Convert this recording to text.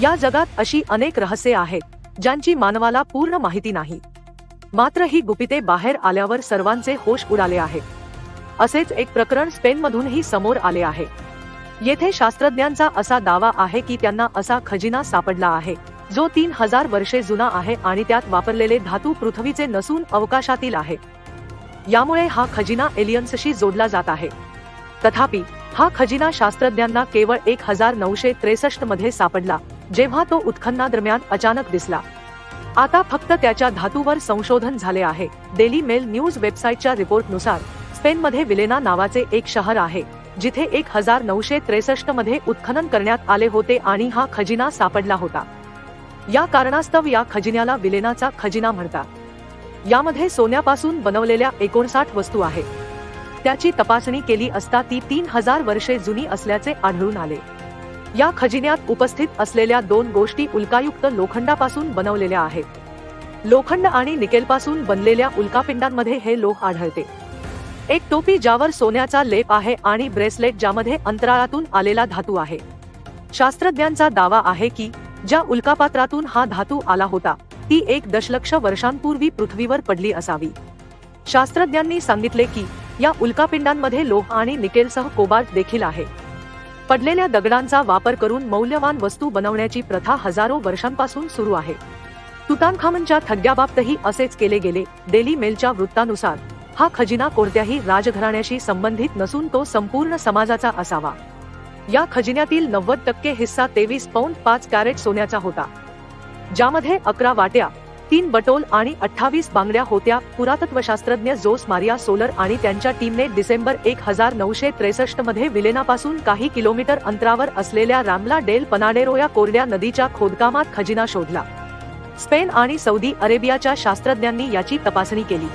या जगात अशी अनेक रहस्ये आहेत ज्यांची मानवाला पूर्ण माहिती नाही, मात्र ही गुपिते बाहेर आल्यावर सर्वांचे होश उडाले आहेत. असेच एक प्रकरण स्पेनमधूनही समोर आले आहे. येथे शास्त्रज्ञांचा असा दावा आहे की त्यांना असा खजिना सापडला आहे जो 3000 वर्षे जुना आहे आणि त्यात वापरलेले धातू पृथ्वीचे नसून अवकाशातील आहे. यामुळे हा खजिना एलियन्सशी जोडला जात आहे. तथापि हा खजिना शास्त्रज्ञांना केवळ 1963 मध्ये सापडला, जेव्हा तो उत्खननादरम्यान अचानक दिसला. आता फक्त त्याच्या धातूवर संशोधन झाले आहे. डेली मेल न्यूज वेबसाईटच्या रिपोर्टनुसार स्पेनमध्ये विलेना नावाचे एक शहर आहे जिथे 1963 मध्ये उत्खनन करण्यात आले होते आणि हा खजिना सापडला होता. या कारणास्तव या खजिन्याला विलेनाचा खजिना म्हणतात. यामध्ये सोन्यापासून बनवलेल्या 59 वस्तू आहेत. त्याची तपासणी केली असता ती 3000 वर्षे जुनी असल्याचे आढळून आले. या खजिन्यात उपस्थित असलेल्या 2 गोष्टी उल्कायुक्त लोखंडापासून बनवलेल्या आहेत. लोखंड आणि निकेलपासून बनलेल्या उल्कापिंडांमध्ये हे लोह आढळते. एक टोपी ज्यावर सोन्याचा लेप आहे आणि ब्रेसलेट ज्यामध्ये अंतराळातून आलेला धातू आहे. शास्त्रज्ञांचा दावा आहे की ज्या उल्कापात्रातून हा धातू आला होता ती 1 दशलक्ष वर्षांपूर्वी पृथ्वीवर पडली असावी. शास्त्रज्ञांनी सांगितले की या उल्कापिंडांमध्ये लोह आणि निकेलसह कोबाल्ट देखील आहे. पडलेल्या दगडांचा वापर करून मौल्यवान वस्तू बनवण्याची प्रथा हजारो वर्षांपासून सुरू आहे. तुतानखामनच्या थडग्याबाबतही असेच केले गेले. डेली मेलच्या वृत्तानुसार हा खजिना कोणत्याही राजघराण्याशी संबंधित नसून तो संपूर्ण समाजाचा असावा. या खजिन्यातील 90% हिस्सा 23 पौंड 5 कॅरेट सोन्याचा होता, ज्यामध्ये 11 वाट्या, 3 बटोल आणि 28 बांगड्या होत्या. पुरातत्वशास्त्रज्ञ जोस मारिया सोलर आणि त्यांच्या टीमने डिसेंबर 1963 मध्ये विलेनापासून काही किलोमीटर अंतरावर असलेल्या रामला डेल पनाडेरो या कोरड्या नदीच्या खोदकामात खजिना शोधला. स्पेन आणि सौदी अरेबियाच्या शास्त्रज्ञांनी याची तपासणी केली.